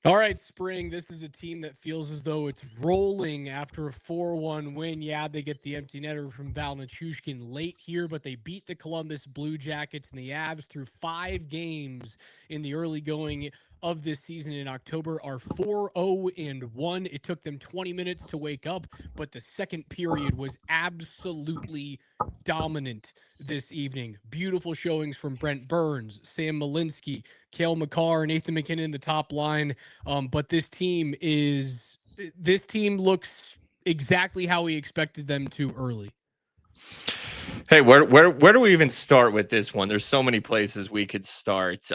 All right, Spring. This is a team that feels as though it's rolling after a 4-1 win. Yeah, they get the empty netter from Valanche late here, but they beat the Columbus Blue Jackets and the Avs through 5 games in the early going of this season in October are 4-0-1. It took them 20 minutes to wake up, but the second period was absolutely dominant this evening. Beautiful showings from Brent Burns, Sam Malinsky, Kale Makar, Nathan McKinnon in the top line. But this team looks exactly how we expected them to early. Hey, where do we even start with this one? There's so many places we could start.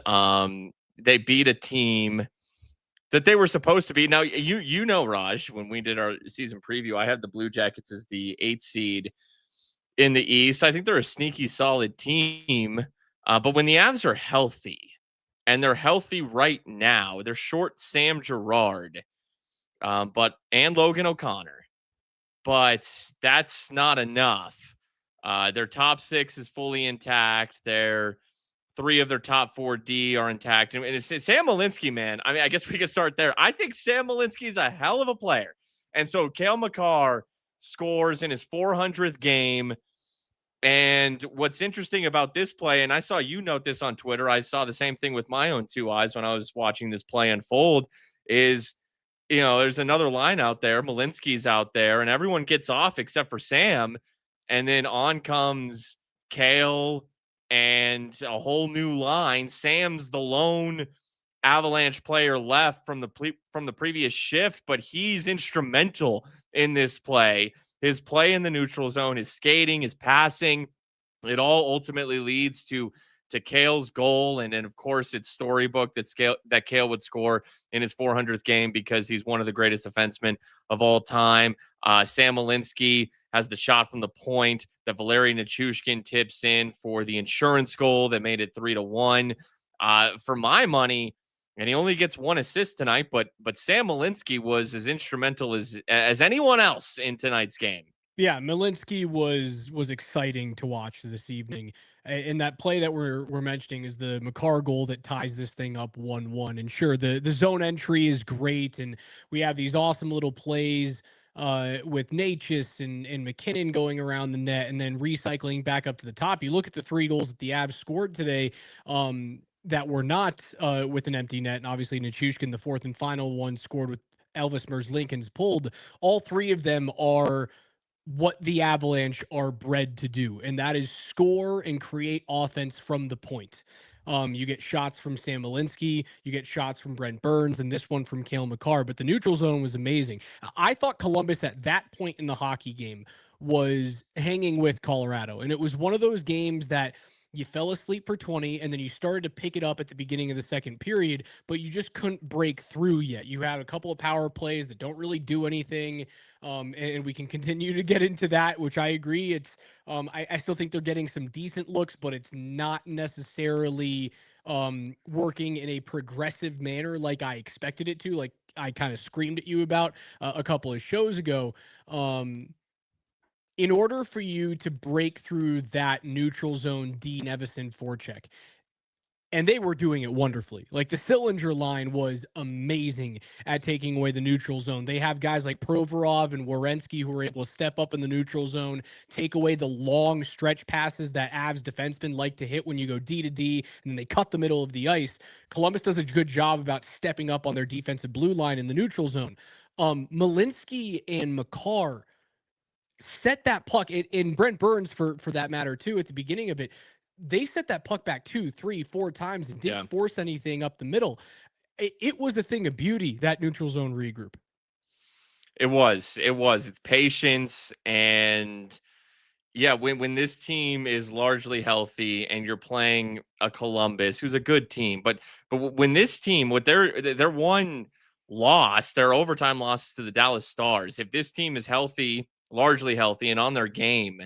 They beat a team that they were supposed to be. Now, you know, Raj, when we did our season preview, I had the Blue Jackets as the 8th seed in the East. I think they're a sneaky, solid team. But when the Avs are healthy, and they're healthy right now, they're short Sam Girard, and Logan O'Connor, but that's not enough. Their top 6 is fully intact. Their 3 of their top 4 D are intact. And it's Sam Malinsky, man. I mean, I guess we could start there. I think Sam Malinsky is a hell of a player. And so Kale Makar scores in his 400th game. And what's interesting about this play, and I saw you note this on Twitter, I saw the same thing with my own 2 eyes when I was watching this play unfold, is, there's another line out there. Malinsky's out there, and everyone gets off except for Sam. And then on comes Kale and a whole new line. Sam's the lone Avalanche player left from the previous shift, but he's instrumental in this play. His play in the neutral zone, his skating, his passing, it all ultimately leads to Kale's goal. And then, of course, it's storybook that Kale would score in his 400th game because he's one of the greatest defensemen of all time. Sam Malinsky has the shot from the point that Valeri Nichushkin tips in for the insurance goal that made it 3-1. For my money, and he only gets 1 assist tonight, but Sam Malinsky was as instrumental as anyone else in tonight's game. Yeah, Malinsky was exciting to watch this evening. And that play that we're mentioning is the Makar goal that ties this thing up 1-1. And sure, the zone entry is great, and we have these awesome little plays with Natchez and McKinnon going around the net and then recycling back up to the top. You look at the 3 goals that the Avs scored today. That were not with an empty net, and obviously Nichushkin, the 4th and final one, scored with Elvis Merzlikins pulled. All 3 of them are what the Avalanche are bred to do, and that is score and create offense from the point. You get shots from Sam Malinsky, you get shots from Brent Burns, and this one from Cale Makar. But the neutral zone was amazing. I thought Columbus at that point in the hockey game was hanging with Colorado, and it was one of those games that you fell asleep for 20 and then you started to pick it up at the beginning of the second period, but you just couldn't break through yet. You had a couple of power plays that don't really do anything. And we can continue to get into that, which I agree. It's I still think they're getting some decent looks, but it's not necessarily working in a progressive manner like I expected it to. Like I kind of screamed at you about a couple of shows ago. In order for you to break through that neutral zone D Nevison forecheck, and they were doing it wonderfully. Like the Sillinger line was amazing at taking away the neutral zone. They have guys like Provorov and Werenski who are able to step up in the neutral zone, take away the long stretch passes that Avs defensemen like to hit when you go D to D, and then they cut the middle of the ice. Columbus does a good job about stepping up on their defensive blue line in the neutral zone. Malinsky and Makar set that puck in Brent Burns for that matter too at the beginning of it. They set that puck back 2, 3, 4 times and didn't force anything up the middle. It was a thing of beauty, that neutral zone regroup. It was. It's patience. And yeah, when this team is largely healthy and you're playing a Columbus who's a good team, but when this team with their one loss, their overtime losses to the Dallas Stars, if this team is healthy, largely healthy and on their game,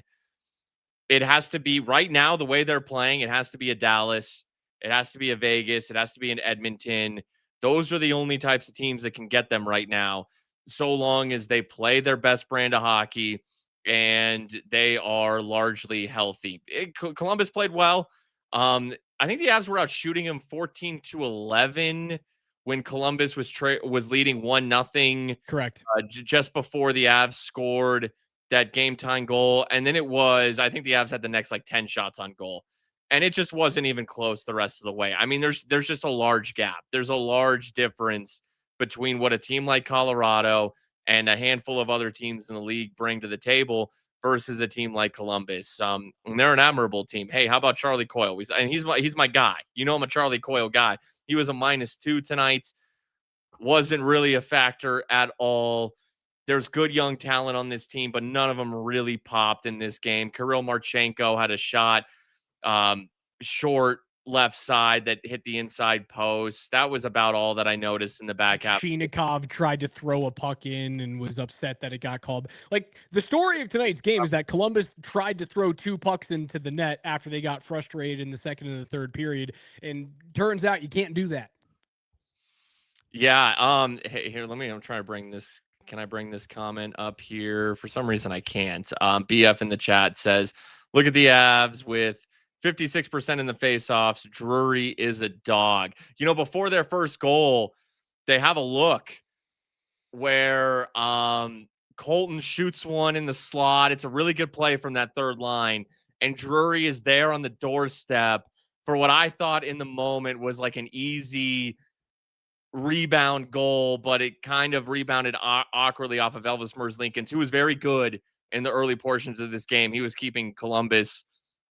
it has to be right now the way they're playing. It has to be a Dallas. It has to be a Vegas. It has to be an Edmonton. Those are the only types of teams that can get them right now, so long as they play their best brand of hockey and they are largely healthy. Columbus played well. I think the Avs were out shooting them 14-11 when Columbus was leading 1-0 Correct. just before the Avs scored that game time goal. And then I think the Avs had the next like 10 shots on goal. And it just wasn't even close the rest of the way. I mean, there's just a large gap. There's a large difference between what a team like Colorado and a handful of other teams in the league bring to the table versus a team like Columbus. And they're an admirable team. Hey, how about Charlie Coyle? He's my guy. You know, I'm a Charlie Coyle guy. He was a -2 tonight. Wasn't really a factor at all. There's good young talent on this team, but none of them really popped in this game. Kirill Marchenko had a shot, short left side that hit the inside post. That was about all that I noticed in the back half. Chinikov tried to throw a puck in and was upset that it got called. Like, the story of tonight's game is that Columbus tried to throw 2 pucks into the net after they got frustrated in the second and the third period. And turns out you can't do that. Yeah. Hey, here, I'm trying to bring this. Can I bring this comment up here? For some reason, I can't. BF in the chat says, look at the Avs with 56% in the faceoffs. Drury is a dog. You know, before their first goal, they have a look where Colton shoots one in the slot. It's a really good play from that third line. And Drury is there on the doorstep for what I thought in the moment was like an easy rebound goal, but it kind of rebounded awkwardly off of Elvis Merzlikins, who was very good in the early portions of this game. He was keeping Columbus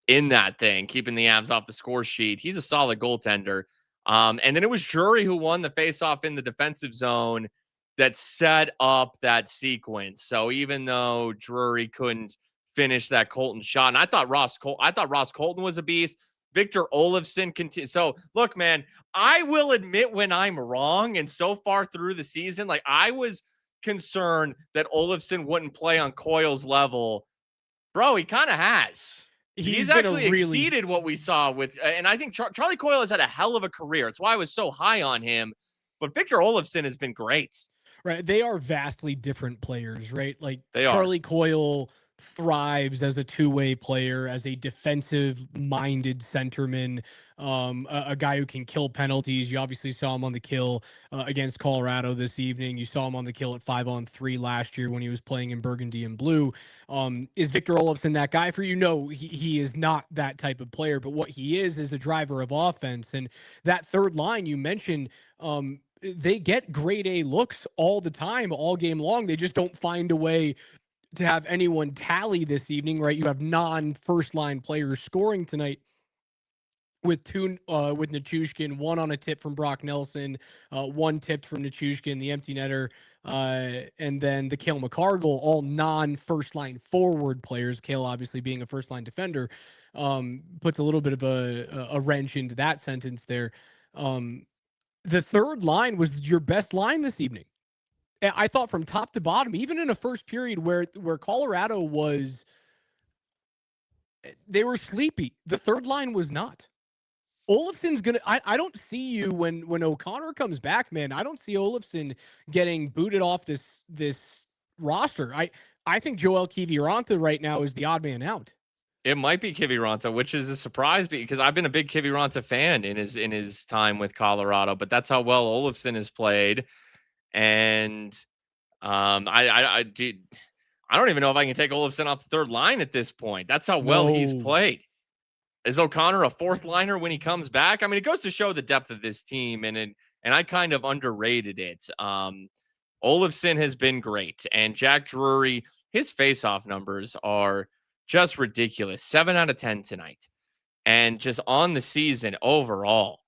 in that thing, keeping the Avs off the score sheet. He's a solid goaltender. And then it was Drury who won the faceoff in the defensive zone that set up that sequence. So even though Drury couldn't finish that Colton shot, and I thought Ross Colton was a beast. Victor Olofsson continues. So look, man, I will admit when I'm wrong. And so far through the season, like, I was concerned that Olofsson wouldn't play on Coyle's level. Bro, he kind of has. He's actually exceeded what we saw with, and I think Charlie Coyle has had a hell of a career. It's why I was so high on him. But Victor Olofsson has been great. Right. They are vastly different players, right? Like, Charlie Coyle thrives as a two-way player, as a defensive-minded centerman, a guy who can kill penalties. You obviously saw him on the kill against Colorado this evening. You saw him on the kill at 5-on-3 last year when he was playing in burgundy and blue. Is Victor Olofsson that guy for you? No, he is not that type of player, but what he is a driver of offense. And that third line you mentioned, they get grade A looks all the time, all game long. They just don't find a way to have anyone tally this evening, right? You have non-first line players scoring tonight with Nichushkin, one on a tip from Brock Nelson, one tipped from Nichushkin, the empty netter, and then the Cale Makar goal, all non-first line forward players. Cale obviously being a first line defender, puts a little bit of a wrench into that sentence there. The third line was your best line this evening. I thought from top to bottom, even in a first period where Colorado they were sleepy, the third line was not. Olofsson's gonna. I don't see you when O'Connor comes back, man. I don't see Olofsson getting booted off this roster. I think Joel Kiviranta right now is the odd man out. It might be Kiviranta, which is a surprise because I've been a big Kiviranta fan in his time with Colorado, but that's how well Olofsson has played. And I don't even know if I can take Olofsson off the third line at this point. That's how well he's played. Is O'Connor a fourth liner when he comes back? I mean, it goes to show the depth of this team, and I kind of underrated it. Olofsson has been great, and Jack Drury, his faceoff numbers are just ridiculous. 7 out of 10 tonight, and just on the season overall.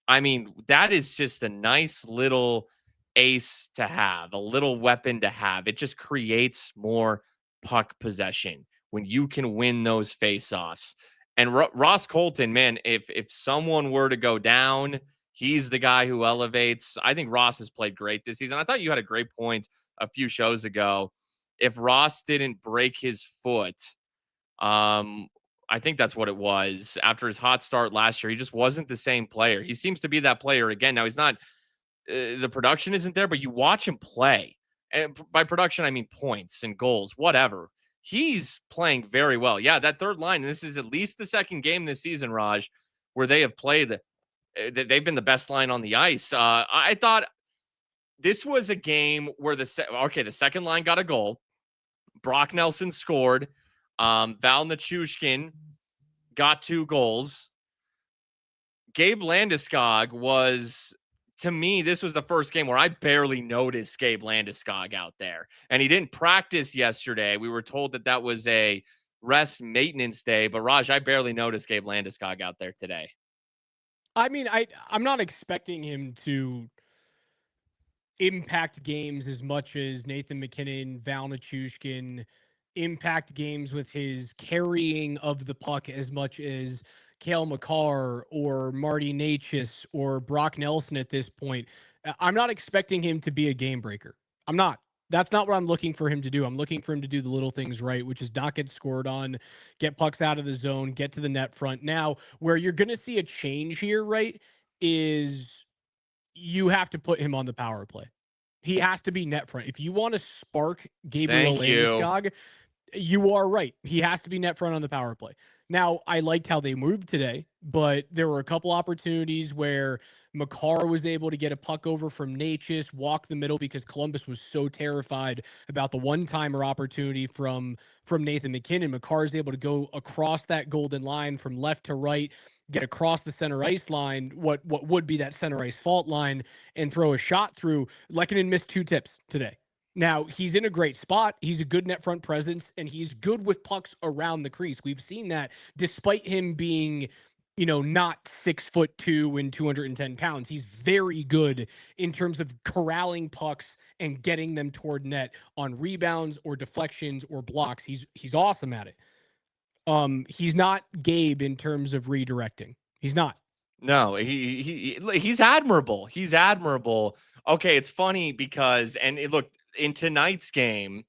I mean, that is just a nice little ace to have, a little weapon to have. It just creates more puck possession when you can win those faceoffs. And Ross Colton, man, if someone were to go down, he's the guy who elevates. I think Ross has played great this season. I thought you had a great point a few shows ago. If Ross didn't break his foot, I think that's what it was. After his hot start last year, he just wasn't the same player. He seems to be that player again. Now, he's not the production isn't there, but you watch him play. And by production, I mean points and goals, whatever. He's playing very well. Yeah, that third line, and this is at least the second game this season, Raj, where they have played They've been the best line on the ice. I thought this was a game where the second line got a goal. Brock Nelson scored. Val Nichushkin got 2 goals. Gabe Landeskog was, to me, this was the first game where I barely noticed Gabe Landeskog out there. And he didn't practice yesterday. We were told that that was a rest maintenance day. But, Raj, I barely noticed Gabe Landeskog out there today. I mean, I'm not expecting him to impact games as much as Nathan MacKinnon, Val Nichushkin impact games with his carrying of the puck as much as Cale Makar or Marty Necas or Brock Nelson at this point. I'm not expecting him to be a game breaker. I'm not. That's not what I'm looking for him to do. I'm looking for him to do the little things right, which is not get scored on, get pucks out of the zone, get to the net front. Now, where you're going to see a change here, right, is you have to put him on the power play. He has to be net front. If you want to spark Gabriel Landeskog, you are right. He has to be net front on the power play. Now, I liked how they moved today, but there were a couple opportunities where Makar was able to get a puck over from Necas, walk the middle because Columbus was so terrified about the one-timer opportunity from Nathan MacKinnon. Makar is able to go across that golden line from left to right, get across the center ice line, what would be that center ice fault line, and throw a shot through. Lehkonen missed 2 tips today. Now, he's in a great spot. He's a good net front presence, and he's good with pucks around the crease. We've seen that despite him being, not 6'2" and 210 pounds. He's very good in terms of corralling pucks and getting them toward net on rebounds or deflections or blocks. He's awesome at it. He's not Gabe in terms of redirecting. He's not. No, he's admirable. He's admirable. Okay, it's funny because, look, in tonight's game,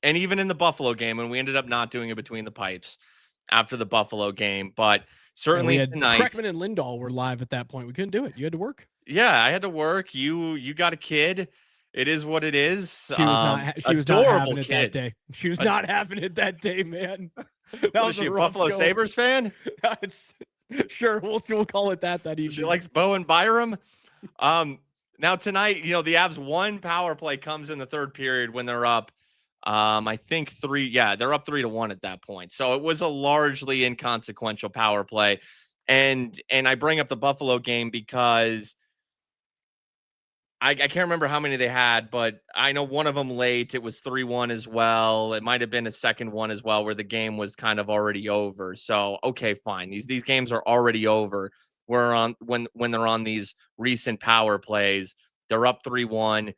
and even in the Buffalo game, and we ended up not doing it between the pipes after the Buffalo game, but certainly tonight, Kreckman and Lindahl were live at that point. We couldn't do it. You had to work. Yeah, I had to work. You got a kid. It is what it is. She was not. She was not having it that day. She was not having it that day, man. That was a Buffalo Sabres fan. Sure, we'll call it that evening. She likes Bo and Byram. Now tonight, the Avs one power play comes in the third period when they're up. I think 3. Yeah, they're up 3-1 at that point. So it was a largely inconsequential power play. And I bring up the Buffalo game because I can't remember how many they had, but I know one of them late. It was 3-1 as well. It might have been a second one as well, where the game was kind of already over. So, okay, fine. These games are already over. We're on when they're on these recent power plays, they're up 3-1.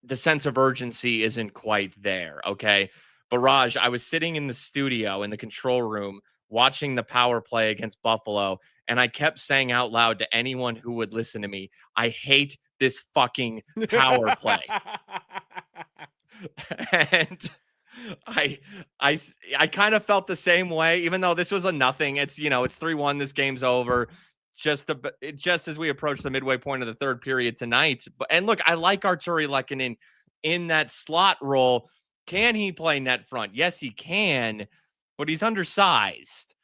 The sense of urgency isn't quite there. Okay. But Raj, I was sitting in the studio in the control room watching the power play against Buffalo, and I kept saying out loud to anyone who would listen to me, I hate this fucking power play. And I kind of felt the same way, even though this was a nothing. It's, it's 3-1. This game's over. Just as we approach the midway point of the third period tonight. And look, I like Arturi Lehkonen in that slot role. Can he play net front? Yes, he can, but he's undersized.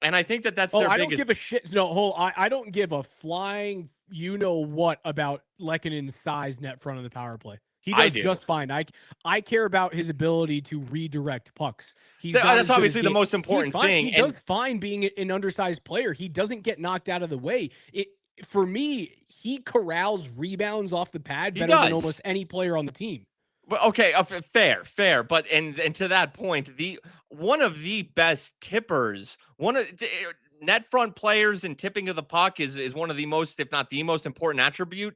And I think that's their biggest... I don't give a shit. No, I don't give a flying what about Lehkonen's size net front of the power play. He does just fine. I care about his ability to redirect pucks. That's obviously the most important thing. He does fine being an undersized player. He doesn't get knocked out of the way. For me, he corrals rebounds off the pad better than almost any player on the team. But okay, fair. But and to that point, one of the best tippers, net front players and tipping of the puck is one of the most, if not the most important attribute.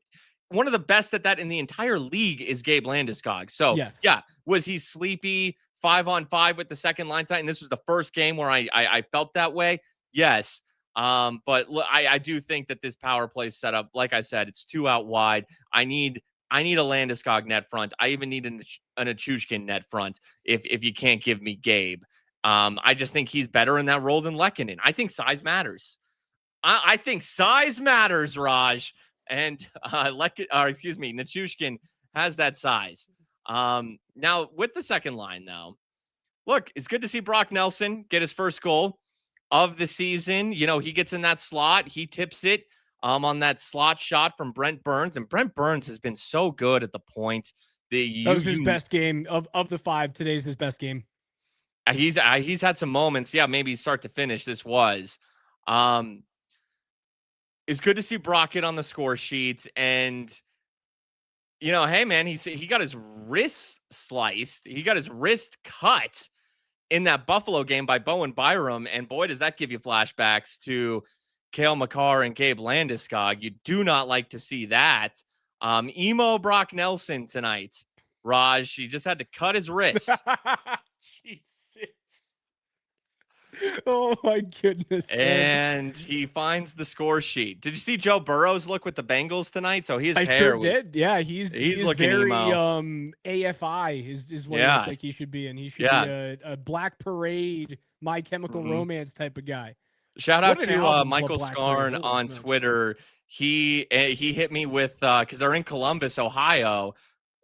One of the best at that in the entire league is Gabe Landeskog. So, yes. Yeah, was he sleepy 5-on-5 with the second line tight? And this was the first game where I felt that way. Yes. But I do think that this power play setup, like I said, it's 2 out wide. I need a Landeskog net front. I even need an Nichushkin net front if you can't give me Gabe. I just think he's better in that role than Lehkonen. I think size matters. I think size matters, Raj. And Nichushkin has that size. Now, with the second line, though, look, it's good to see Brock Nelson get his first goal. of the season. You know, he gets in that slot, he tips it on that slot shot from Brent Burns, and Brent Burns has been so good at the point. That was his best game of the 5. Today's his best game. He's had some moments, yeah, maybe start to finish. This was, it's good to see Brockett on the score sheet, and you know, hey man, he got his wrist sliced, he got his wrist cut in that Buffalo game by Bowen Byram, and boy, does that give you flashbacks to Cale Makar and Gabe Landeskog. You do not like to see that. Emo Brock Nelson tonight, Raj. He just had to cut his wrist. Jesus. Oh my goodness. And he finds the score sheet. Did you see Joe Burrow's look with the Bengals tonight? So his hair sure did. Yeah, he's looking very emo. AFI is what it looks like he should be, and he should be a Black Parade, My Chemical Romance type of guy. Shout out to Michael Scarn on Twitter. He hit me with because they're in Columbus, Ohio.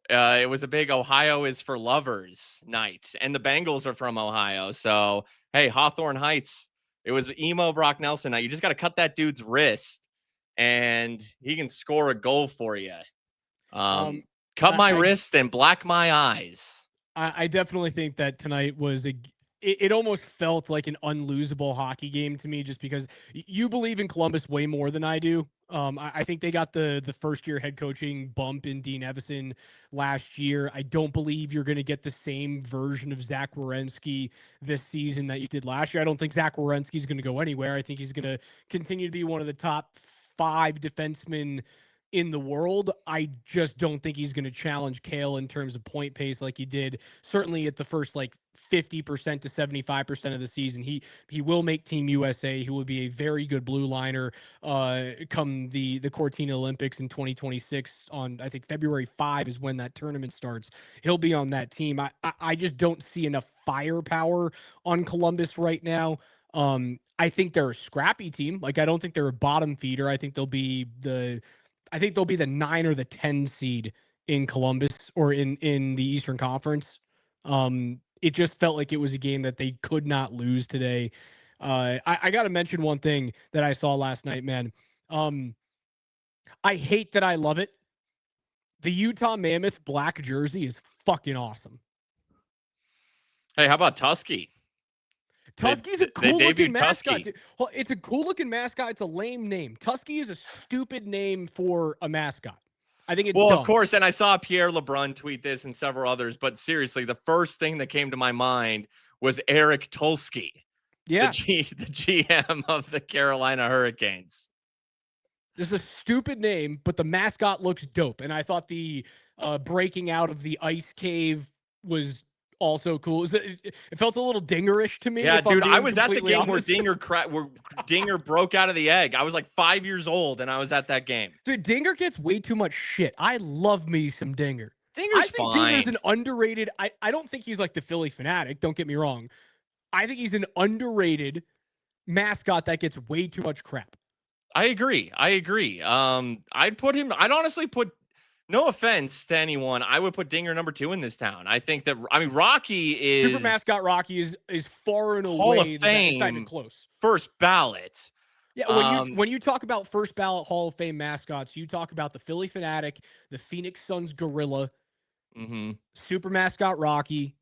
It was a big Ohio is for lovers night, and the Bengals are from Ohio. So hey, Hawthorne Heights. It was emo Brock Nelson night. You just got to cut that dude's wrist, and he can score a goal for you. Cut my wrist and black my eyes. I definitely think that tonight was it almost felt like an unlosable hockey game to me, just because you believe in Columbus way more than I do. I think they got the first-year head coaching bump in Dean Evison last year. I don't believe you're going to get the same version of Zach Werenski this season that you did last year. I don't think Zach Werenski is going to go anywhere. I think he's going to continue to be one of the top 5 defensemen in the world. I just don't think he's going to challenge Cale in terms of point pace like he did certainly at the first 50% to 75% of the season. He will make Team USA. He will be a very good blue liner come the Cortina Olympics in 2026 on, I think, February 5 is when that tournament starts. He'll be on that team. I just don't see enough firepower on Columbus right now. I think they're a scrappy team. I don't think they're a bottom feeder. I think they'll be the 9 or the 10 seed in Columbus or in the Eastern Conference. It just felt like it was a game that they could not lose today. I got to mention one thing that I saw last night, man. I hate that I love it. The Utah Mammoth black jersey is fucking awesome. Hey, how about Tusky? Tusky's a cool-looking mascot. Well, it's a cool-looking mascot. It's a lame name. Tusky is a stupid name for a mascot. I think it's dumb. Of course, and I saw Pierre LeBrun tweet this and several others, but seriously, the first thing that came to my mind was Eric Tulsky, the GM of the Carolina Hurricanes. This is a stupid name, but the mascot looks dope, and I thought the breaking out of the ice cave was also cool. It felt a little Dingerish to me. Yeah, dude, I was at the game where Dinger broke out of the egg. I was 5 years old, and I was at that game. Dude, Dinger gets way too much shit. I love me some Dinger. Dinger's fine. Dinger's an underrated. I don't think he's like the Philly Fanatic. Don't get me wrong. I think he's an underrated mascot that gets way too much crap. I agree. I'd honestly put. No offense to anyone, I would put Dinger number 2 in this town. I think that Rocky is super mascot. Rocky is far and away Hall of Fame, not even close. First ballot. Yeah, when you talk about first ballot Hall of Fame mascots, you talk about the Philly Fanatic, the Phoenix Suns Gorilla, super mascot Rocky.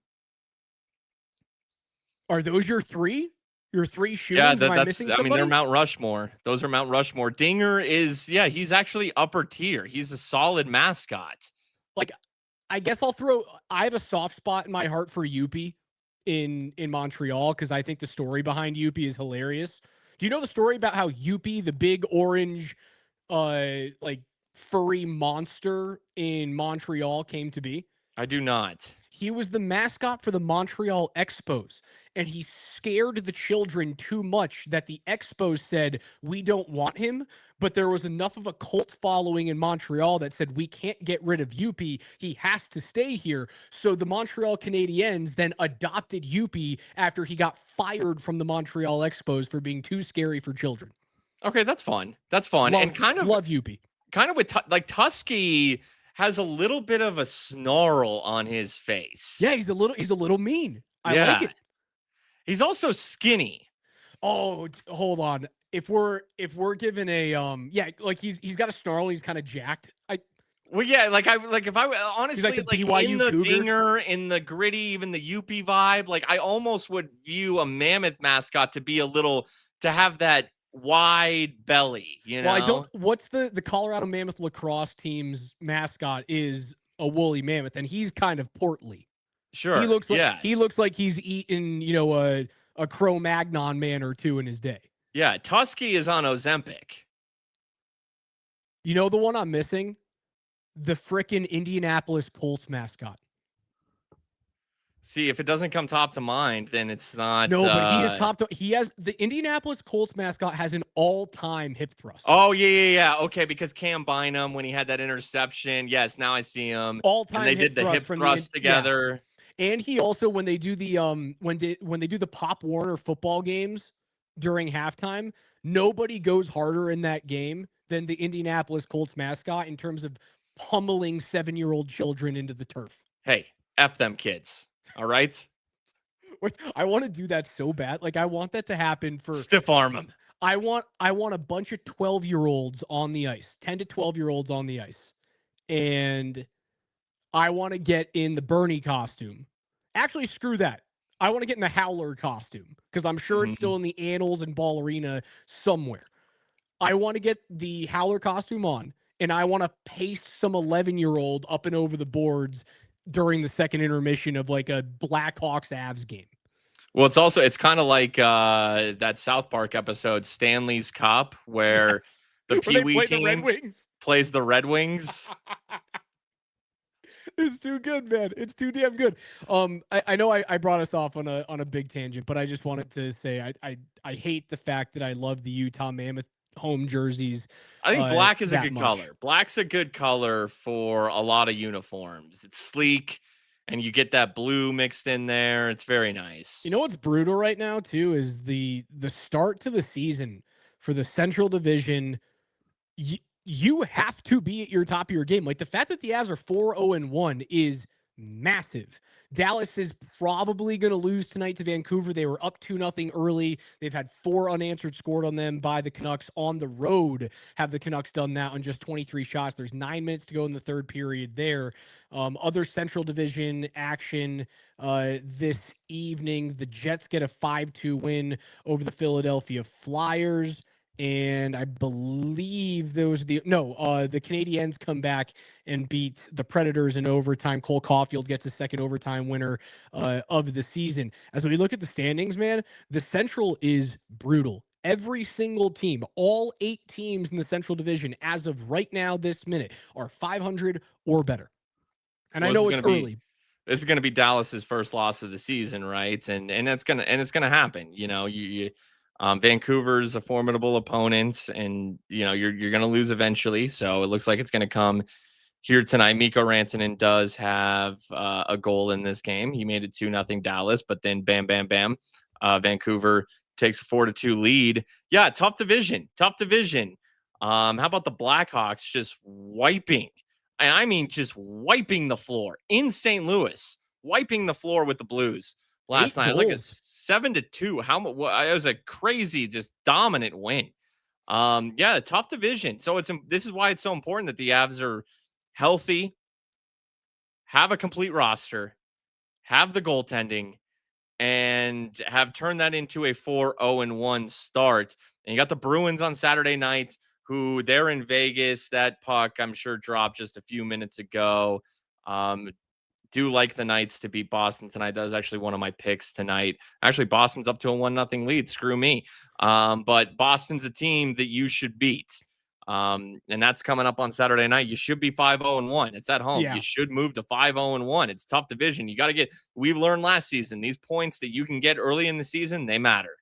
Are those your 3? Your 3 shootings? Yeah, they're Mount Rushmore. Those are Mount Rushmore. Dinger is, he's actually upper tier. He's a solid mascot. I guess I have a soft spot in my heart for Youppi in Montreal because I think the story behind Youppi is hilarious. Do you know the story about how Youppi, the big orange, furry monster in Montreal, came to be? I do not. He was the mascot for the Montreal Expos, and he scared the children too much that the Expos said, we don't want him, but there was enough of a cult following in Montreal that said, we can't get rid of Youppi. He has to stay here. So the Montreal Canadiens then adopted Youppi after he got fired from the Montreal Expos for being too scary for children. Okay, that's fun. And love Youppi. Kind of with Tusky has a little bit of a snarl on his face. Yeah, he's a little mean. I like it. He's also skinny. Hold on. If we're given a yeah, like he's got a snarl, he's kind of jacked. Well, yeah, if I He's like honestly the like in BYU the Cougar. dinger, in the gritty, even the Yuppie vibe, like I almost would view a mammoth mascot to be a little to have that wide belly, you Well, I don't. know? What's the Colorado Mammoth lacrosse team's mascot is a woolly mammoth, and he's kind of portly. He Sure. looks like Yeah. he looks like he's eaten, a Cro-Magnon man or two in his day. Yeah. Tusky is on Ozempic. You know the one I'm missing? The frickin' Indianapolis Colts mascot. See, if it doesn't come top to mind, then it's not. No, but he is he has the Indianapolis Colts mascot has an all-time hip thrust. Oh, yeah. Okay, because Cam Bynum, when he had that interception, yes, now I see him. All-time And they hip did the hip thrust together. Yeah. And he also, when they do the when they do the Pop Warner football games during halftime, nobody goes harder in that game than the Indianapolis Colts mascot in terms of pummeling 7-year-old children into the turf. Hey, F them kids. All right? I want to do that so bad. Like I want that to happen for stiff arm them. I want a bunch of 12-year-olds on the ice, 10 to 12-year-olds on the ice. And I want to get in the Bernie costume. Actually, screw that. I want to get in the Howler costume because I'm sure it's still in the annals and Ball Arena somewhere. I want to get the Howler costume on, and I want to paste some 11-year-old up and over the boards during the second intermission of like a Blackhawks Avs game. Well, it's kind of like that South Park episode, Stanley's Cup, where the Pee Wee team plays the Red Wings. It's too good, man. It's too damn good. I know I brought us off on a big tangent, but I just wanted to say I hate the fact that I love the Utah Mammoth home jerseys. I think black is a good much. color. Black's a good color for a lot of uniforms. It's sleek, and you get that blue mixed in there. It's very nice. You know what's brutal right now too is the start to the season for the Central Division. You have to be at your top of your game. Like the fact that the Avs are 4-0-1 is massive. Dallas is probably going to lose tonight to Vancouver. They were up 2-0 early. They've had 4 unanswered scored on them by the Canucks on the road. Have the Canucks done that on just 23 shots? There's 9 minutes to go in the third period there. Other Central Division action this evening. The Jets get a 5-2 win over the Philadelphia Flyers. And I believe those are the Canadiens come back and beat the Predators in overtime. Cole Caulfield gets a second overtime winner of the season. As we look at the standings, man, the Central is brutal. Every single team, all 8 teams in the Central Division, as of right now, this minute, are 500 or better. And I know it's early. This is going to be Dallas's first loss of the season, right? And it's gonna happen. You know, Vancouver's a formidable opponent, and you're going to lose eventually. So it looks like it's going to come here tonight. Mikko Rantanen does have a goal in this game. He made it 2-0 Dallas, but then bam, bam, bam, Vancouver takes a 4-2 lead. Yeah, tough division. How about the Blackhawks just wiping? I mean, just wiping the floor in St. Louis, wiping the floor with the Blues. Last night, it was like a 7-2. It was a crazy, just dominant win. Yeah, tough division. So this is why it's so important that the Avs are healthy, have a complete roster, have the goaltending, and have turned that into a 4-0-1 start. And you got the Bruins on Saturday night, who they're in Vegas. That puck, I'm sure, dropped just a few minutes ago. Do like the Knights to beat Boston tonight. That was actually one of my picks tonight. Actually, Boston's up to a 1-0 lead. Screw me. But Boston's a team that you should beat. And that's coming up on Saturday night. You should be 5-0-1. It's at home. Yeah. You should move to 5-0-1. It's tough division. You got to we've learned last season, these points that you can get early in the season, they matter.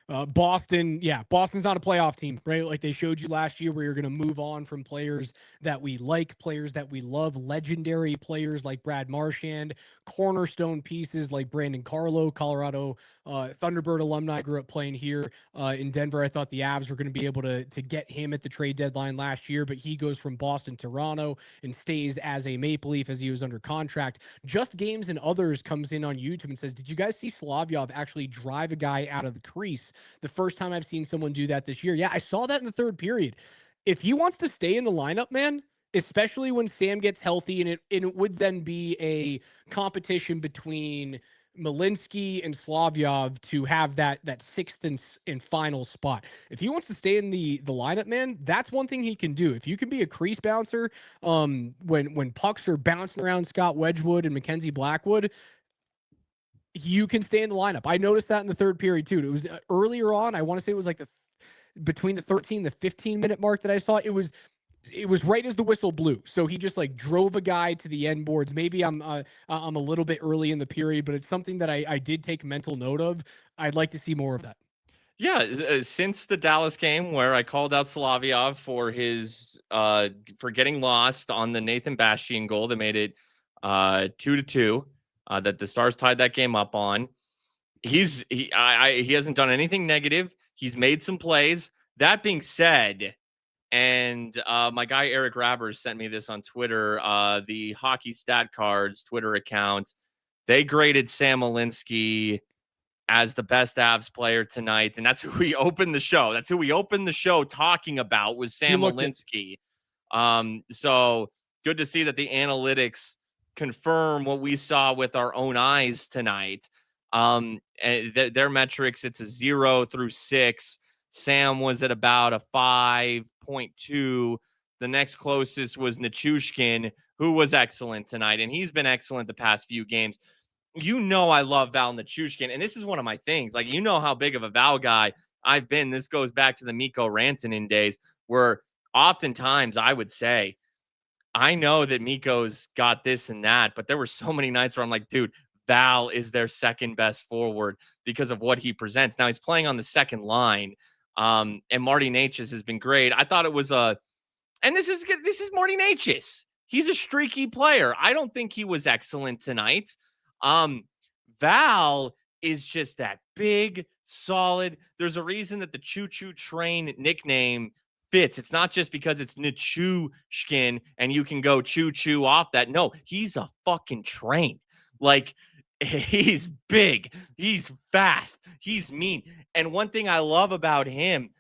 Boston's not a playoff team, right? Like they showed you last year, where you're going to move on from players that we like, players that we love, legendary players like Brad Marchand, cornerstone pieces like Brandon Carlo, Colorado Thunderbird alumni, grew up playing here in Denver. I thought the Avs were going to be able to get him at the trade deadline last year, but he goes from Boston to Toronto and stays as a Maple Leaf as he was under contract. Just Games and Others comes in on YouTube and says, did you guys see Slavyov actually drive a guy out of the crease the first time I've seen someone do that this year. Yeah, I saw that in the third period. If he wants to stay in the lineup, man, especially when Sam gets healthy, and it would then be a competition between Werenski and Slavyov to have that sixth and final spot. If he wants to stay in the lineup, man, that's one thing he can do. If you can be a crease bouncer, when pucks are bouncing around Scott Wedgwood and Mackenzie Blackwood, you can stay in the lineup. I noticed that in the third period too. It was earlier on. I want to say it was like between the 13 the 15-minute mark that I saw. It was right as the whistle blew. So he just like drove a guy to the end boards. Maybe I'm a little bit early in the period, but it's something that I did take mental note of. I'd like to see more of that. Yeah, since the Dallas game where I called out Slavyov for his for getting lost on the Nathan Bastian goal that made it 2-2, that the Stars tied that game up on. He hasn't done anything negative. He's made some plays. That being said, and my guy Eric Rabbers sent me this on Twitter, the Hockey Stat Cards Twitter account. They graded Sam Werenski as the best Avs player tonight, and that's who we opened the show. That's who we opened the show talking about, was Sam Werenski. So good to see that the analytics confirm what we saw with our own eyes tonight. And their metrics, it's a 0 through 6. Sam was at about a 5.2. The next closest was Nichushkin, who was excellent tonight, and he's been excellent the past few games. You know I love Val Nichushkin, and this is one of my things. Like, you know how big of a Val guy I've been. This goes back to the Mikko Rantanen days, where oftentimes I would say, I know that Mikko's got this and that, but there were so many nights where I'm like, dude, Val is their second best forward because of what he presents. Now he's playing on the second line, and Marty Necas has been great. I thought it was and this is Marty Necas. He's a streaky player. I don't think he was excellent tonight. Val is just that big, solid. There's a reason that the Choo Choo Train nickname fits. It's not just because it's Nichushkin and you can go choo choo off that. No, he's a fucking train. Like, he's big, he's fast, he's mean. And one thing I love about him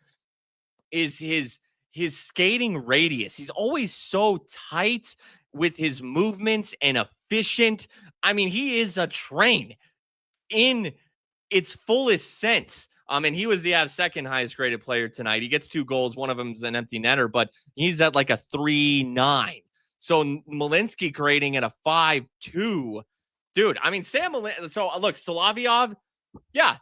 is his skating radius. He's always so tight with his movements and efficient. I mean, he is a train in its fullest sense. And he was the Avs' second highest graded player tonight. He gets 2 goals. One of them is an empty netter, but he's at like a 3.9. So Werenski grading at a 5.2. Dude, I mean, so look, Slavyov, yeah,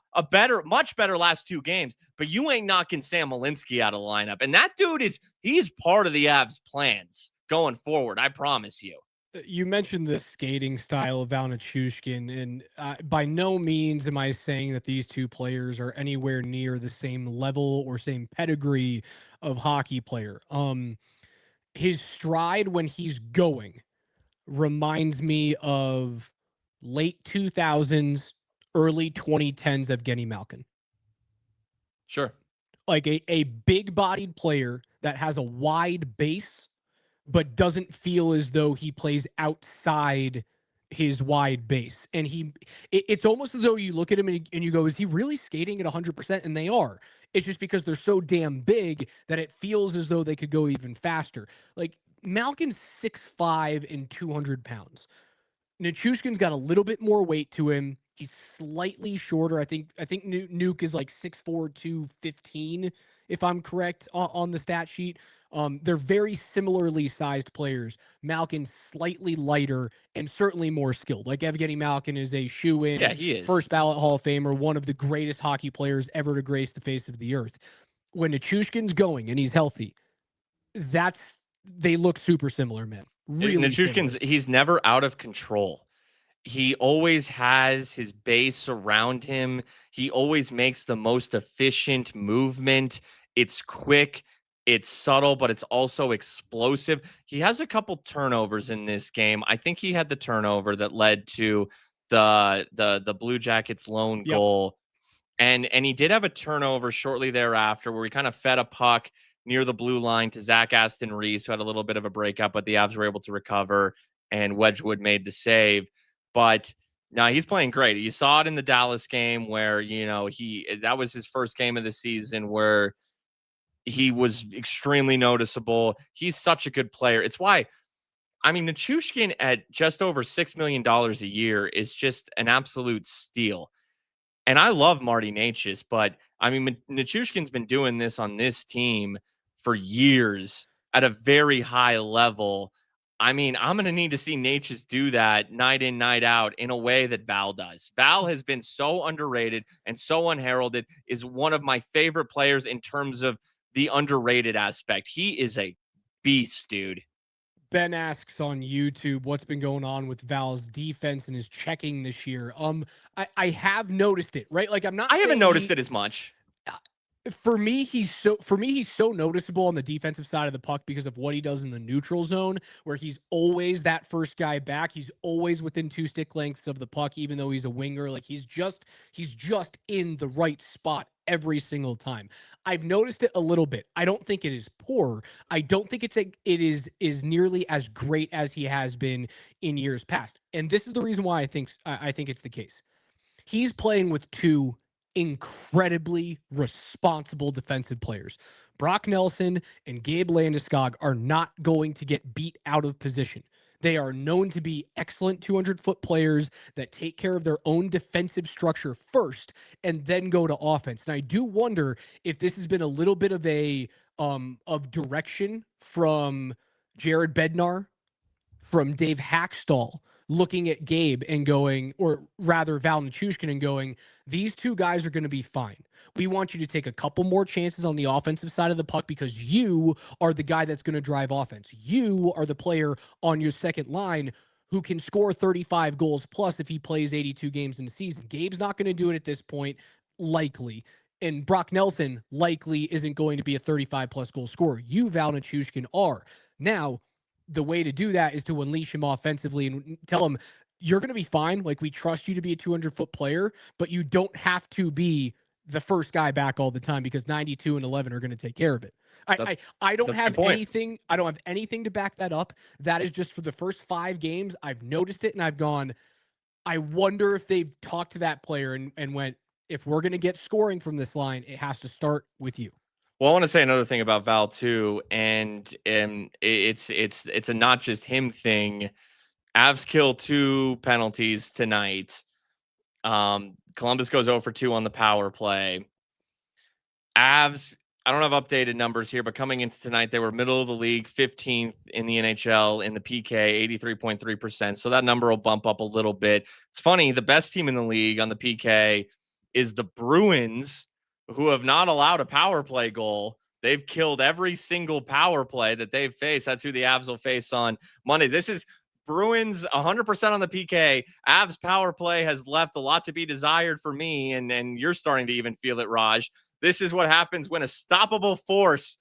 much better last 2 games, but you ain't knocking Sam Werenski out of the lineup. And that dude he's part of the Avs' plans going forward. I promise you. You mentioned the skating style of Val Nichushkin, and by no means am I saying that these two players are anywhere near the same level or same pedigree of hockey player. His stride when he's going reminds me of late 2000s, early 2010s Evgeny Malkin. Sure. Like a big-bodied player that has a wide base, but doesn't feel as though he plays outside his wide base. And it's almost as though you look at him and you go, is he really skating at 100%? And they are. It's just because they're so damn big that it feels as though they could go even faster. Like, Malkin's 6'5" and 200 pounds. Nichushkin's got a little bit more weight to him. He's slightly shorter. I think Nuke is like 6'4", 215, if I'm correct on the stat sheet. They're very similarly sized players. Malkin's slightly lighter and certainly more skilled. Like, Evgeny Malkin is a shoe-in, yeah, he is first ballot Hall of Famer, one of the greatest hockey players ever to grace the face of the earth. When Nichushkin's going and he's healthy, they look super similar, man. Really, Nichushkin's he's never out of control. He always has his base around him. He always makes the most efficient movement. It's quick, it's subtle, but it's also explosive. He has a couple turnovers in this game. I think he had the turnover that led to the Blue Jackets' lone goal. And he did have a turnover shortly thereafter where he kind of fed a puck near the blue line to Zach Aston Reese, who had a little bit of a breakup, but the Avs were able to recover, and Wedgwood made the save. But No, he's playing great. You saw it in the Dallas game where, that was his first game of the season where he was extremely noticeable. He's such a good player. It's why, I mean, Nichushkin at just over $6 million a year is just an absolute steal. And I love Marty Necas, but I mean, Nichushkin's been doing this on this team for years at a very high level. I mean, I'm going to need to see Necas do that night in, night out in a way that Val does. Val has been so underrated and so unheralded, is one of my favorite players in terms of the underrated aspect. He is a beast, dude. Ben asks on YouTube what's been going on with Val's defense and his checking this year. I have noticed it, right? Like, I'm not I haven't saying noticed it as much. For me, he's so noticeable on the defensive side of the puck because of what he does in the neutral zone, where he's always that first guy back. He's always within 2 stick lengths of the puck, even though he's a winger. Like, he's just in the right spot every single time. I've noticed it a little bit. I don't think it is poor. I don't think it is nearly as great as he has been in years past. And this is the reason why I think it's the case. He's playing with two incredibly responsible defensive players. Brock Nelson and Gabe Landeskog are not going to get beat out of position. They are known to be excellent 200-foot players that take care of their own defensive structure first and then go to offense. And I do wonder if this has been a little bit of direction from Jared Bednar, from Dave Hackstall, looking at Gabe and going, or rather Val Nichushkin and going, these two guys are going to be fine. We want you to take a couple more chances on the offensive side of the puck because you are the guy that's going to drive offense. You are the player on your second line who can score 35 goals plus if he plays 82 games in the season. Gabe's not going to do it at this point, likely. And Brock Nelson likely isn't going to be a 35 plus goal scorer. You, Val Nichushkin, are. Now, the way to do that is to unleash him offensively and tell him, you're going to be fine. Like, we trust you to be a 200-foot player, but you don't have to be the first guy back all the time because 92 and 11 are going to take care of it. I don't have anything. I don't have anything to back that up. That is just for the first 5 games. I've noticed it and I've gone, I wonder if they've talked to that player and went, if we're going to get scoring from this line, it has to start with you. Well, I want to say another thing about Val too, and it's a not just him thing. Avs kill 2 penalties tonight. Columbus goes 0 for 2 on the power play. Avs, I don't have updated numbers here, but coming into tonight, they were middle of the league, 15th in the NHL in the PK, 83.3%. So that number will bump up a little bit. It's funny, the best team in the league on the PK is the Bruins, who have not allowed a power play goal. They've killed every single power play that they've faced. That's who the Avs will face on Monday. This is Bruins 100% on the PK. Avs power play has left a lot to be desired for me, and you're starting to even feel it, Raj. This is what happens when a stoppable force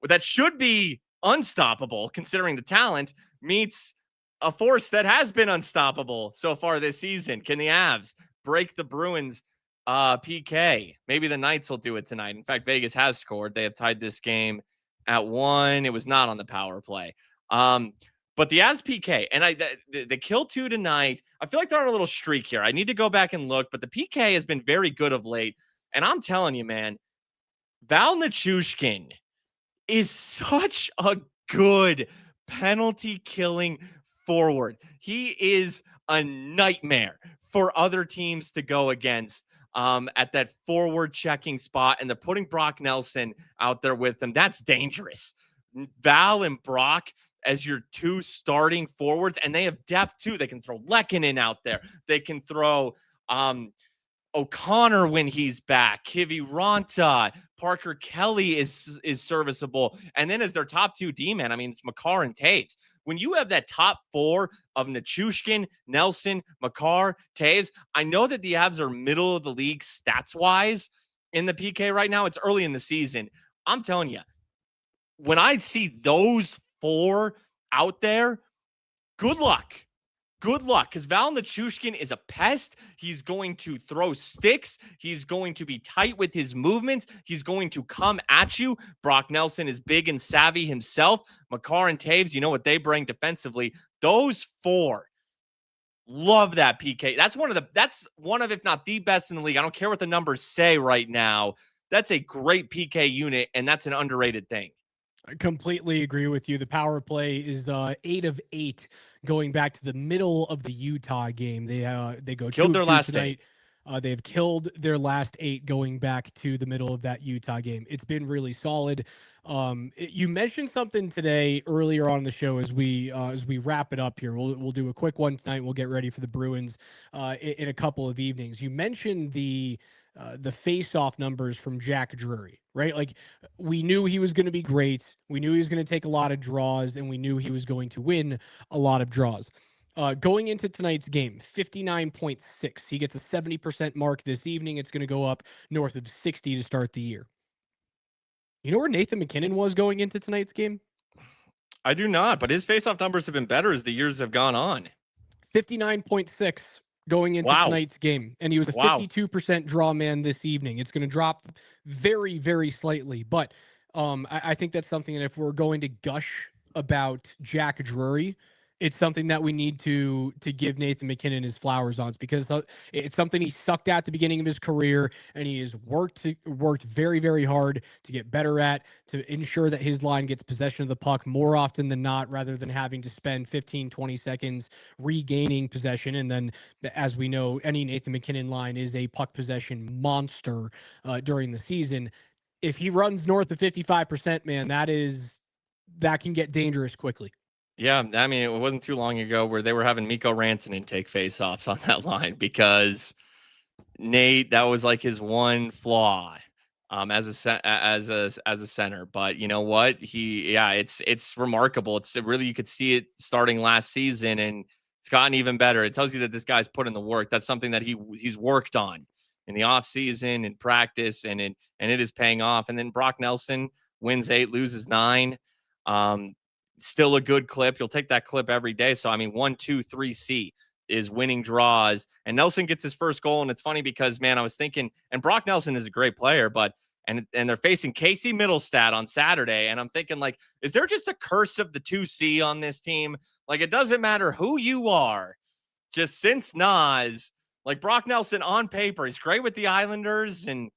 that should be unstoppable, considering the talent, meets a force that has been unstoppable so far this season. Can the Avs break the Bruins PK? Maybe the Knights will do it tonight. In fact, Vegas has scored. They have tied this game at 1. It was not on the power play. But the Avs PK, and the kill 2 tonight, I feel like they're on a little streak here. I need to go back and look, but the PK has been very good of late. And I'm telling you, man, Val Nichushkin is such a good penalty killing forward. He is a nightmare for other teams to go against at that forward checking spot. And they're putting Brock Nelson out there with them. That's dangerous. Val and Brock as your 2 starting forwards, and they have depth too. They can throw Lehkonen out there. They can throw O'Connor when he's back. Kiviranta, Parker Kelly is serviceable. And then as their top 2 D-men, I mean, it's Makar and Taves. When you have that top 4 of Nichushkin, Nelson, Makar, Taves, I know that the Avs are middle of the league stats-wise in the PK right now. It's early in the season. I'm telling you, when I see those 4 out there, good luck. Good luck, because Val Nichushkin is a pest. He's going to throw sticks. He's going to be tight with his movements. He's going to come at you. Brock Nelson is big and savvy himself. Makar and Taves, you know what they bring defensively. Those 4 Love that PK. That's one of, if not the best in the league. I don't care what the numbers say right now. That's a great PK unit, and that's an underrated thing. I completely agree with you. The power play is 8 of 8 going back to the middle of the Utah game. They go 2 Killed of their 2 last tonight. 8. They have killed their last 8 going back to the middle of that Utah game. It's been really solid. You mentioned something today earlier on the show as we wrap it up here. We'll do a quick one tonight. We'll get ready for the Bruins in a couple of evenings. You mentioned the face-off numbers from Jack Drury, right? Like, we knew he was going to be great. We knew he was going to take a lot of draws, and we knew he was going to win a lot of draws. Going into tonight's game, 59.6. He gets a 70% mark this evening. It's going to go up north of 60 to start the year. You know where Nathan MacKinnon was going into tonight's game? I do not, but his faceoff numbers have been better as the years have gone on. 59.6 going into tonight's game. And he was a 52% draw man this evening. It's going to drop very, very slightly. But I think that's something that if we're going to gush about Jack Drury, it's something that we need to give Nathan MacKinnon his flowers on, because it's something he sucked at the beginning of his career, and he has worked very, very hard to get better at, to ensure that his line gets possession of the puck more often than not, rather than having to spend 15, 20 seconds regaining possession. And then, as we know, any Nathan MacKinnon line is a puck possession monster during the season. If he runs north of 55%, man, that can get dangerous quickly. Yeah, I mean, it wasn't too long ago where they were having Mikko Rantanen take faceoffs on that line because Nate, that was like his one flaw as a center. But you know what? It's remarkable. It's really, you could see it starting last season, and it's gotten even better. It tells you that this guy's put in the work. That's something that he's worked on in the off season, in practice, and it is paying off. And then Brock Nelson wins 8, loses 9. Still a good clip. You'll take that clip every day. So, I mean, 1, 2, 3C is winning draws. And Nelson gets his first goal. And it's funny because, man, I was thinking, and Brock Nelson is a great player, but and they're facing Casey Middlestad on Saturday. And I'm thinking, like, is there just a curse of the 2C on this team? Like, it doesn't matter who you are. Just since Nas, like Brock Nelson on paper, he's great with the Islanders, and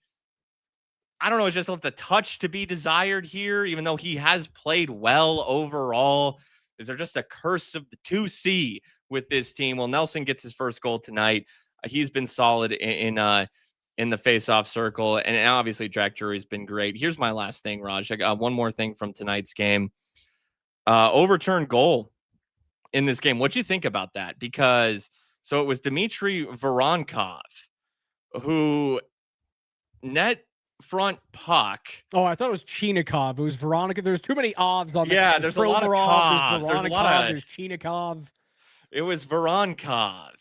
I don't know, it's just left a touch to be desired here, even though he has played well overall. Is there just a curse of the 2C with this team? Well, Nelson gets his first goal tonight. He's been solid in the faceoff circle, and obviously Jack Drury's been great. Here's my last thing, Raj. I got one more thing from tonight's game. Overturned goal in this game. What'd you think about that? Because so it was Dmitry Voronkov who net front puck. Oh, I thought it was Chinikov. It was Veronica. There's too many ovs on the Yeah, there's a lot of Kovs. There's a lot of there's Chinikov. It was Voronkov.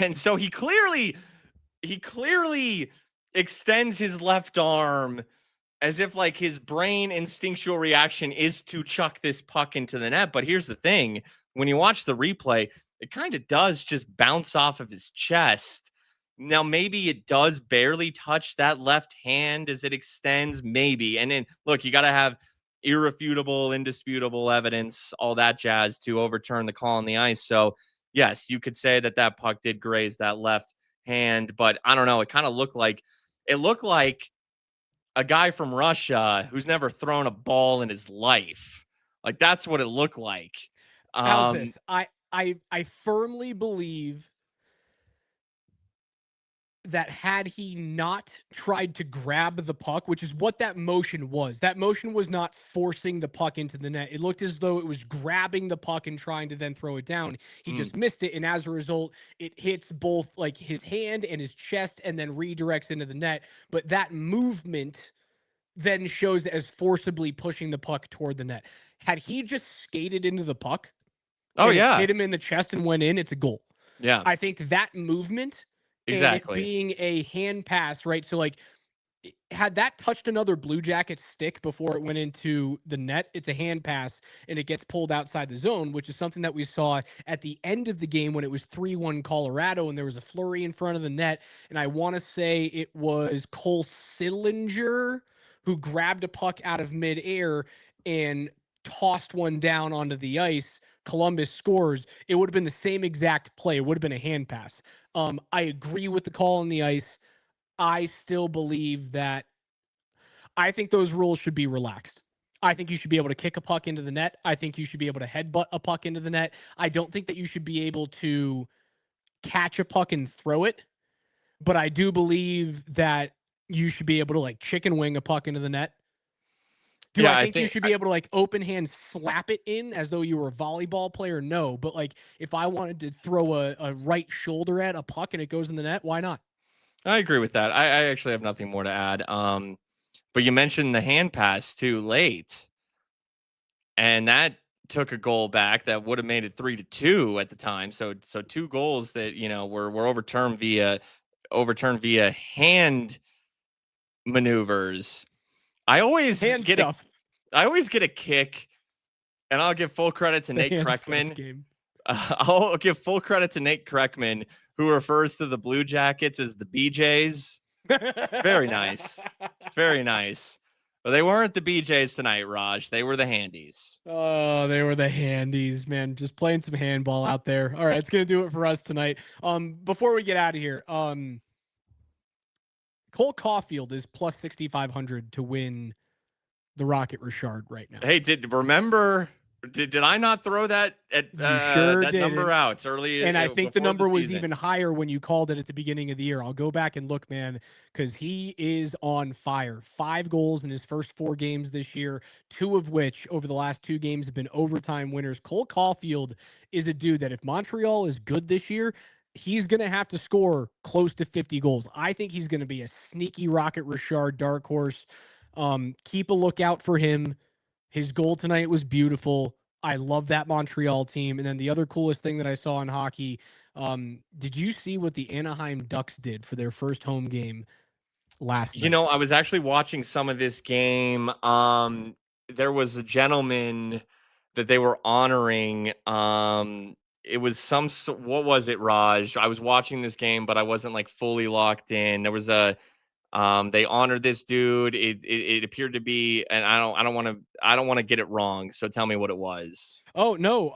And so he clearly extends his left arm as if like his brain instinctual reaction is to chuck this puck into the net. But here's the thing. When you watch the replay, it kind of does just bounce off of his chest. Now, maybe it does barely touch that left hand as it extends, maybe. And then, look, you got to have irrefutable, indisputable evidence, all that jazz to overturn the call on the ice. So, yes, you could say that puck did graze that left hand, but I don't know. It kind of looked like a guy from Russia who's never thrown a ball in his life. Like, that's what it looked like. How's this? I firmly believe that had he not tried to grab the puck, which is what that motion was not forcing the puck into the net. It looked as though it was grabbing the puck and trying to then throw it down. He just missed it. And as a result, it hits both like his hand and his chest and then redirects into the net. But that movement then shows as forcibly pushing the puck toward the net. Had he just skated into the puck, hit him in the chest and went in, it's a goal. Yeah. I think that movement, exactly, and it being a hand pass, right? So, like, had that touched another Blue Jackets stick before it went into the net, it's a hand pass and it gets pulled outside the zone, which is something that we saw at the end of the game when it was 3-1 Colorado and there was a flurry in front of the net. And I want to say it was Cole Sillinger who grabbed a puck out of midair and tossed one down onto the ice Columbus scores, it would have been the same exact play. It would have been a hand pass. I agree with the call on the ice. I still believe that I think those rules should be relaxed. I think you should be able to kick a puck into the net. I think you should be able to headbutt a puck into the net. I don't think that you should be able to catch a puck and throw it, but I do believe that you should be able to like chicken wing a puck into the net. Do Yeah, I I think you think should be able to like open hand slap it in as though you were a volleyball player? No. But like if I wanted to throw a right shoulder at a puck and it goes in the net, why not? I agree with that. I actually have nothing more to add. But you mentioned the hand pass too late, and that took a goal back that would have made it 3-2 at the time. So two goals that were overturned via hand maneuvers. I always Hand get a stuff. I always get a kick, and I'll give full credit to The Nate hand stuff Kreckman. game. I'll give full credit to Nate Kreckman, who refers to the Blue Jackets as the BJs. Very nice. Very nice. But they weren't the BJs tonight, Raj. They were the handies. Oh, they were the handies, man. Just playing some handball out there. All right, it's gonna do it for us tonight. Before we get out of here, Cole Caulfield is plus 6,500 to win the Rocket Richard right now. Hey, did I not throw that at sure that number out early? And I think the number was season? even higher when you called it at the beginning of the year. I'll go back and look, man, because he is on fire. 5 goals in his first 4 games this year, 2 of which over the last 2 games have been overtime winners. Cole Caulfield is a dude that if Montreal is good this year, he's going to have to score close to 50 goals. I think he's going to be a sneaky Rocket Richard dark horse. Keep a lookout for him. His goal tonight was beautiful. I love that Montreal team. And then the other coolest thing that I saw in hockey, did you see what the Anaheim Ducks did for their first home game last night? I was actually watching some of this game. There was a gentleman that they were honoring. It was what was it, Raj? I was watching this game, but I wasn't like fully locked in. There was they honored this dude. It appeared to be, and I don't want to get it wrong. So tell me what it was. Oh no,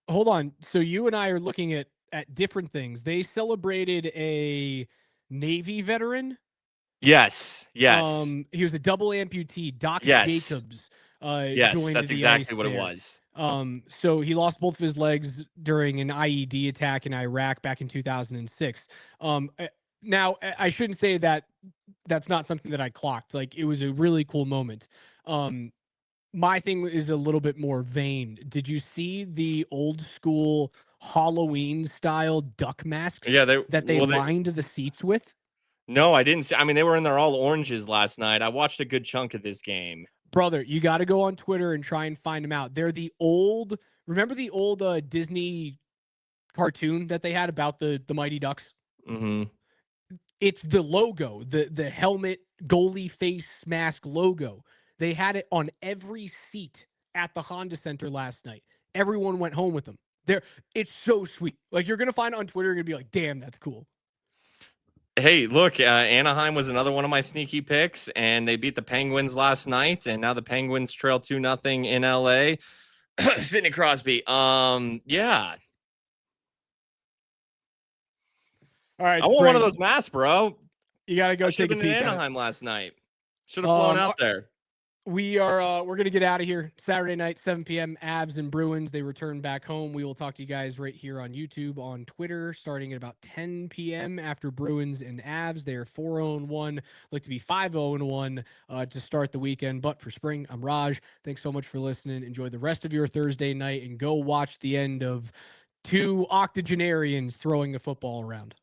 hold on. So you and I are looking at different things. They celebrated a Navy veteran. Yes. He was a double amputee. Doc Jacobs. Yes, joined that's the exactly ice what there. it was. So he lost both of his legs during an IED attack in Iraq back in 2006. Now I shouldn't say that that's not something that I clocked. Like it was a really cool moment. My thing is a little bit more vain. Did you see the old school Halloween style duck masks that they lined the seats with? No, I didn't see. I mean, they were in their all oranges last night. I watched a good chunk of this game. Brother, you got to go on Twitter and try and find them out. They're remember the old Disney cartoon that they had about the Mighty Ducks? Mm-hmm. It's the logo, the helmet, goalie face mask logo. They had it on every seat at the Honda Center last night. Everyone went home with them. It's so sweet. Like you're gonna find it on Twitter, you're gonna be like, "Damn, that's cool." Hey, look, Anaheim was another one of my sneaky picks, and they beat the Penguins last night, and now the Penguins trail 2-0 in LA. Sidney Crosby. Yeah. All right, I want one of those masks, bro. You gotta go take a peek. Anaheim last night. Should have flown out there. We're gonna get out of here. Saturday night, 7 p.m. Avs and Bruins. They return back home. We will talk to you guys right here on YouTube, on Twitter, starting at about 10 p.m. after Bruins and Avs. They are 4-0-1. Look to be 5-0-1 to start the weekend. But for spring, I'm Raj. Thanks so much for listening. Enjoy the rest of your Thursday night and go watch the end of 2 octogenarians throwing the football around.